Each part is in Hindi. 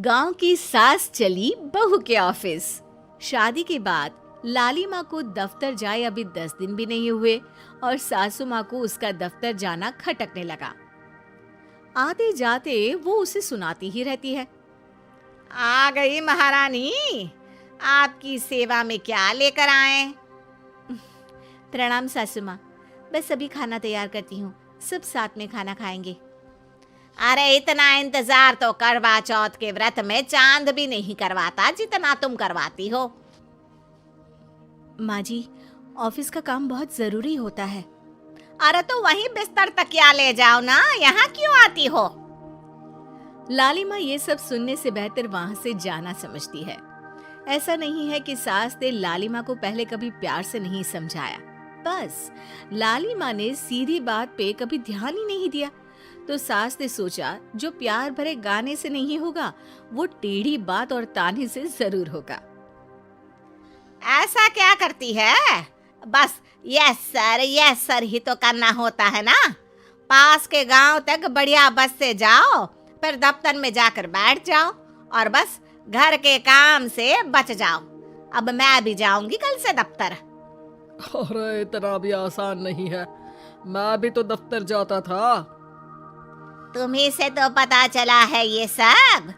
गांव की सास चली बहू के ऑफिस। शादी के बाद लाली माँ को दफ्तर जाए अभी 10 दिन भी नहीं हुए और सासू माँ को उसका दफ्तर जाना खटकने लगा। आते जाते वो उसे सुनाती ही रहती है। आ गई महारानी, आपकी सेवा में क्या लेकर आए? प्रणाम सासू माँ, बस अभी खाना तैयार करती हूँ, सब साथ में खाना खाएंगे। अरे इतना इंतजार तो करवा चौथ के व्रत में चांद भी नहीं करवाता जितना तुम करवाती हो। माँ जी, ऑफिस का काम बहुत जरूरी होता है। अरे तो वहीं बिस्तर तकिया ले जाओ ना, यहाँ क्यों आती हो? लाली माँ ये सब सुनने से बेहतर वहां से जाना समझती है। ऐसा नहीं है कि सास ने लाली माँ को पहले कभी प्यार से नहीं समझाया, बस लाली माँ ने सीधी बात पे कभी ध्यान ही नहीं दिया। तो सास ने सोचा जो प्यार भरे गाने से नहीं होगा वो टेढ़ी बात और ताने से जरूर होगा। ऐसा क्या करती है? बस यस सर ही तो करना होता है ना। पास के गांव तक बढ़िया बस से जाओ, फिर दफ्तर में जाकर बैठ जाओ और बस घर के काम से बच जाओ। अब मैं भी जाऊंगी कल से दफ्तर। अरे इतना भी आसान नहीं है, मैं भी तो दफ्तर जाता था। तुम्ही से तो पता चला है ये सब।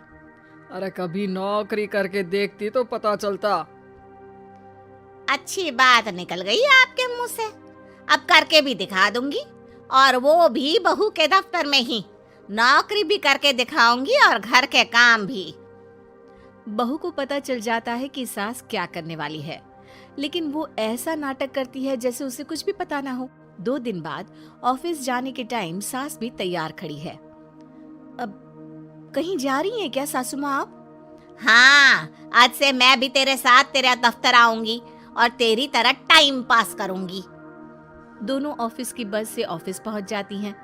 अरे कभी नौकरी करके देखती तो पता चलता। अच्छी बात निकल गई आपके मुंह से। अब करके भी दिखा दूंगी, और वो भी बहू के दफ्तर में ही। नौकरी भी करके दिखाऊंगी और घर के काम भी। बहू को पता चल जाता है कि सास क्या करने वाली है, लेकिन वो ऐसा नाटक करती है जैसे उसे कुछ भी पता ना हो। 2 दिन बाद ऑफिस जाने के टाइम सास भी तैयार खड़ी है। अब कहीं जा रही हैं क्या सासू माँ आप? हाँ, आज से मैं भी तेरे साथ तेरे दफ्तर आऊंगी और तेरी तरह टाइम पास करूंगी। दोनों ऑफिस की बस से ऑफिस पहुंच जाती हैं।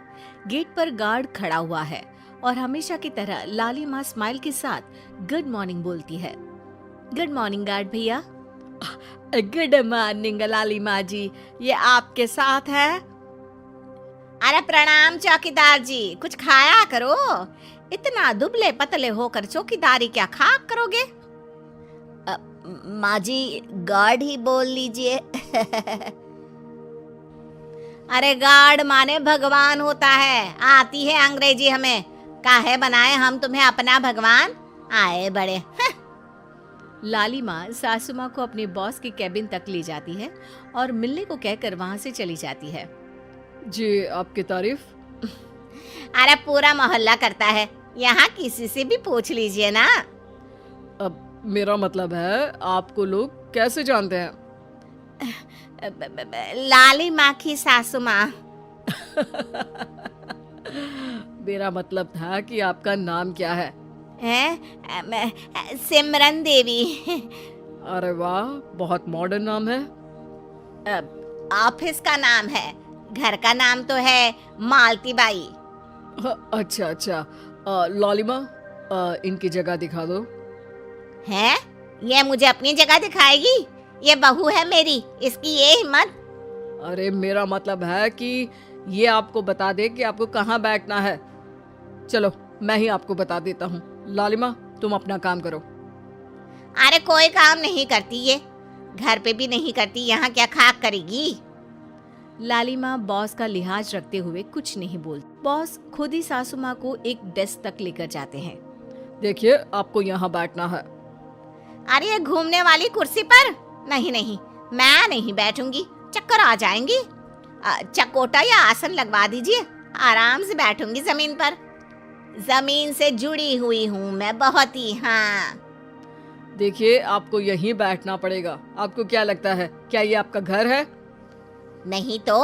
गेट पर गार्ड खड़ा हुआ है और हमेशा की तरह लाली माँ स्माइल के साथ गुड मॉर्निंग बोलती है। गुड मॉर्निंग गार्ड भैया। गुड मॉर्निंग लाली माँ जी, ये आपके साथ है? अरे प्रणाम चौकीदार जी, कुछ खाया करो। इतना दुबले पतले होकर चौकीदारी क्या खाक करोगे? माँ जी, गार्ड ही बोल लीजिए। अरे गार्ड माने भगवान होता है, आती है अंग्रेजी हमें। काहे बनाए हम तुम्हें अपना भगवान? आए बड़े। लाली माँ सासू माँ को अपने बॉस के केबिन तक ले जाती है और मिलने को कहकर वहाँ से चली जाती है। जी, आपकी तारीफ। अरे पूरा मोहल्ला करता है, यहाँ किसी से भी पूछ लीजिए ना। अब मेरा मतलब है आपको लोग कैसे जानते हैं? लाली माँ की सासू माँ। मेरा मतलब था कि आपका नाम क्या है? सिमरन देवी। अरे वाह, बहुत मॉडर्न नाम है। ऑफिस का नाम है, घर का नाम तो है मालती बाई। अच्छा, लालिमा, इनकी जगह दिखा दो। है? ये मुझे अपनी जगह दिखाएगी? ये बहू है मेरी, इसकी ये हिम्मत। अरे मेरा मतलब है कि ये आपको बता दे कि आपको कहाँ बैठना है। चलो मैं ही आपको बता देता हूँ। लालिमा, तुम अपना काम करो। अरे कोई काम नहीं करती ये, घर पे भी नहीं करती, यहाँ क्या खाक करेगी? लाली माँ बॉस का लिहाज रखते हुए कुछ नहीं बोलती। बॉस खुद ही सासू माँ को एक डेस्क तक लेकर जाते हैं। देखिए, आपको यहाँ बैठना है। अरे ये घूमने वाली कुर्सी पर? नहीं, मैं नहीं बैठूंगी, चक्कर आ जाएंगी। चकोटा या आसन लगवा दीजिए, आराम से बैठूंगी जमीन पर। जमीन से जुड़ी हुई हूँ मैं बहुत ही। हाँ देखिए, आपको यहीं बैठना पड़ेगा। आपको क्या लगता है, क्या ये आपका घर है? नहीं तो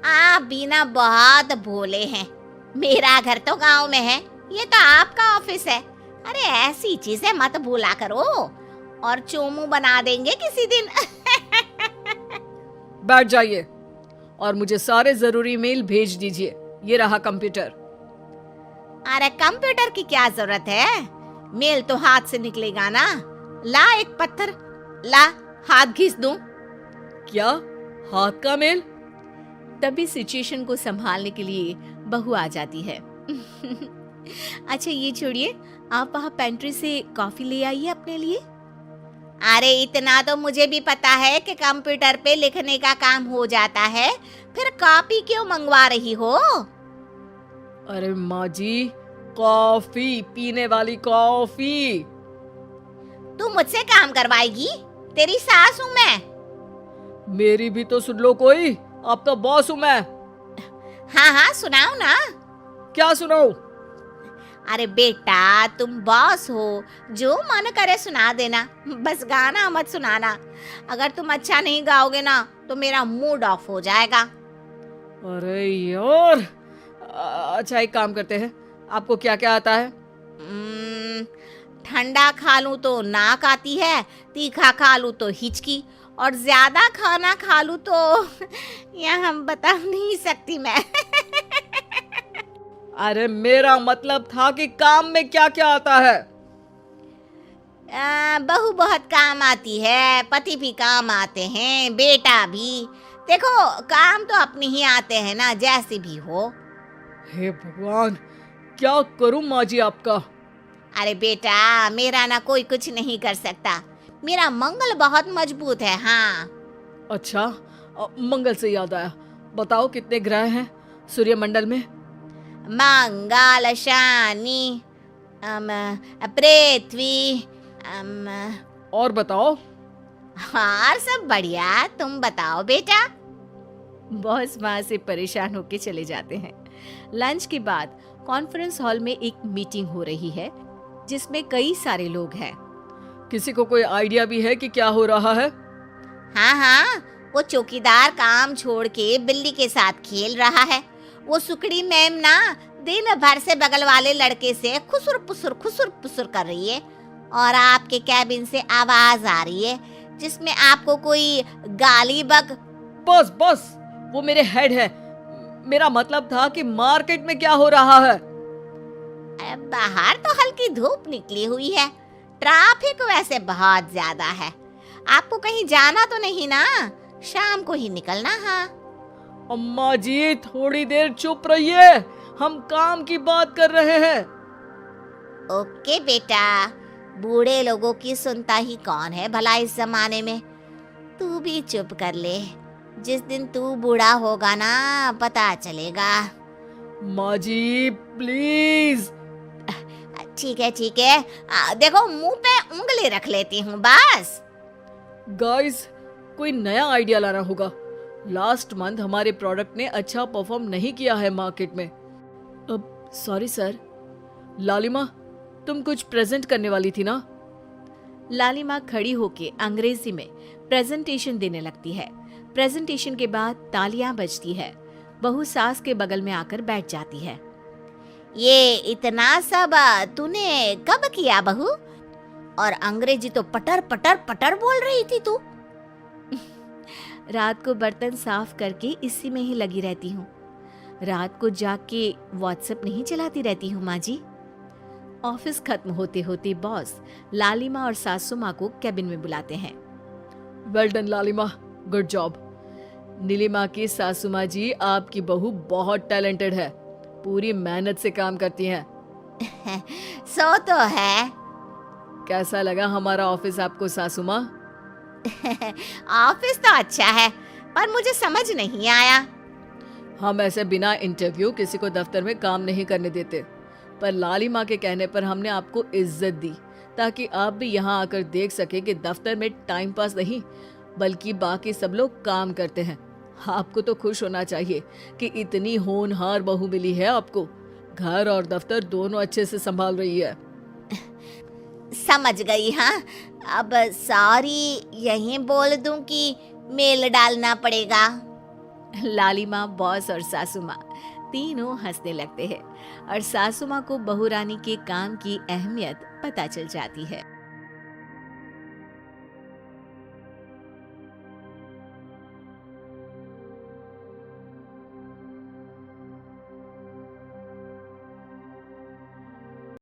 आप भी ना बहुत भोले हैं। मेरा घर तो गांव में है, ये तो आपका ऑफिस है। अरे ऐसी चीजें मत भूला करो, और चोमू बना देंगे किसी दिन। बैठ जाइए और मुझे सारे जरूरी मेल भेज दीजिए। ये रहा कंप्यूटर। अरे कंप्यूटर की क्या जरूरत है, मेल तो हाथ से निकलेगा ना। ला एक पत्थर, ला हाथ घिस दूं। क्या हाथ का मेल? तभी सिचुएशन को संभालने के लिए बहू आ जाती है। अच्छा ये छोड़िए, आप वहाँ पेंट्री से कॉफी ले आइए अपने लिए। अरे इतना तो मुझे भी पता है कि कंप्यूटर पे लिखने का काम हो जाता है, फिर कॉपी क्यों मंगवा रही हो? अरे माँ जी, कॉफी, पीने वाली कॉफी। तू मुझसे काम करवाएगी? तेरी सास हूँ मैं। मेरी भी तो सुन लो कोई, आपका बॉस हूँ मैं। हाँ हाँ सुनाओ ना। क्या सुनाऊं? अरे बेटा तुम बॉस हो, जो मन करे सुना देना, बस गाना मत सुनाना। अगर तुम अच्छा नहीं गाओगे ना तो मेरा मूड ऑफ हो जाएगा। अरे यार, अच्छा एक काम करते हैं, आपको क्या क्या आता है? ठंडा खा लूं तो नाक आती है, तीखा खा लूं तो हिचकी, और ज्यादा खाना खा लूं तो यह हम बता नहीं सकती मैं। अरे मेरा मतलब था कि काम में क्या क्या आता है? बहू बहुत काम आती है, पति भी काम आते हैं, बेटा भी। देखो काम तो अपने ही आते हैं ना, जैसे भी हो। हे भगवान, क्या करूं माँ जी आपका? अरे बेटा मेरा ना कोई कुछ नहीं कर सकता, मेरा मंगल बहुत मजबूत है। हाँ अच्छा, मंगल से याद आया, बताओ कितने ग्रह हैं सूर्यमंडल में? मंगल, शनि, पृथ्वी, और बताओ। हाँ सब बढ़िया, तुम बताओ बेटा। बॉस वहाँ से परेशान होके चले जाते हैं। लंच के बाद कॉन्फ्रेंस हॉल में एक मीटिंग हो रही है जिसमें कई सारे लोग हैं। किसी को कोई आइडिया भी है कि क्या हो रहा है? हाँ हाँ, वो चौकीदार काम छोड़ के बिल्ली के साथ खेल रहा है। वो सुकड़ी मैम ना दिन भर से बगल वाले लड़के से खुसुर पुसुर कर रही है, और आपके कैबिन से आवाज आ रही है जिसमें आपको कोई गाली बक। बस बस, वो मेरे हेड है। मेरा मतलब था कि मार्केट में क्या हो रहा है? बाहर तो हल्की धूप निकली हुई है, ट्रैफिक वैसे बहुत ज्यादा है। आपको कहीं जाना तो नहीं ना? शाम को ही निकलना। हाँ अम्मा जी थोड़ी देर चुप रहिए, हम काम की बात कर रहे हैं। ओके बेटा, बूढ़े लोगों की सुनता ही कौन है भला इस जमाने में। तू भी चुप कर ले, जिस दिन तू बूढ़ा होगा ना पता चलेगा। माँ जी प्लीज। ठीक है, देखो मुंह पे उंगली रख लेती हूँ बस। गाइस, कोई नया आइडिया लाना होगा। लास्ट मंथ हमारे प्रोडक्ट ने अच्छा परफॉर्म नहीं किया है मार्केट में। अब सॉरी सर। लालिमा, तुम कुछ प्रेजेंट करने वाली थी ना? लालिमा खड़ी होके अंग्रेजी में प्रेजेंटेशन देने लगती है। प्रेजेंटेशन के बाद तालियां बजती है। बहू सास के बगल में आकर बैठ जाती है। ये इतना सब तूने कब किया बहू? और अंग्रेजी तो पटर पटर पटर बोल रही थी तू। रात को बर्तन साफ करके इसी में ही लगी रहती हूँ। रात को जाग के व्हाट्सएप नहीं चलाती रहती हूँ माँ जी। ऑफिस खत्म होते होते बॉस लालिमा और सासू माँ को कैबिन में बुलाते हैं। वेल डन लालिमा, गुड जॉब। नीलिमा की सासू माँ जी, आपकी बहू बहुत टैलेंटेड है, पूरी मेहनत से काम करती हैं। सो तो है। कैसा लगा हमारा ऑफिस आपको सासू माँ? ऑफिस तो अच्छा है, पर मुझे समझ नहीं आया। हम ऐसे बिना इंटरव्यू किसी को दफ्तर में काम नहीं करने देते, पर लालिमा के कहने पर हमने आपको इज्जत दी ताकि आप भी यहाँ आकर देख सके कि दफ्तर में टाइम पास नहीं बल्कि बाकी सब लोग काम करते हैं। आपको तो खुश होना चाहिए कि इतनी होनहार बहू मिली है आपको। घर और दफ्तर दोनों अच्छे से संभाल रही है। समझ गई। हाँ अब सॉरी यहीं बोल दूं कि मेल डालना पड़ेगा? लालिमा, बॉस और सासू माँ तीनों हंसने लगते हैं और सासू माँ को बहू रानी के काम की अहमियत पता चल जाती है।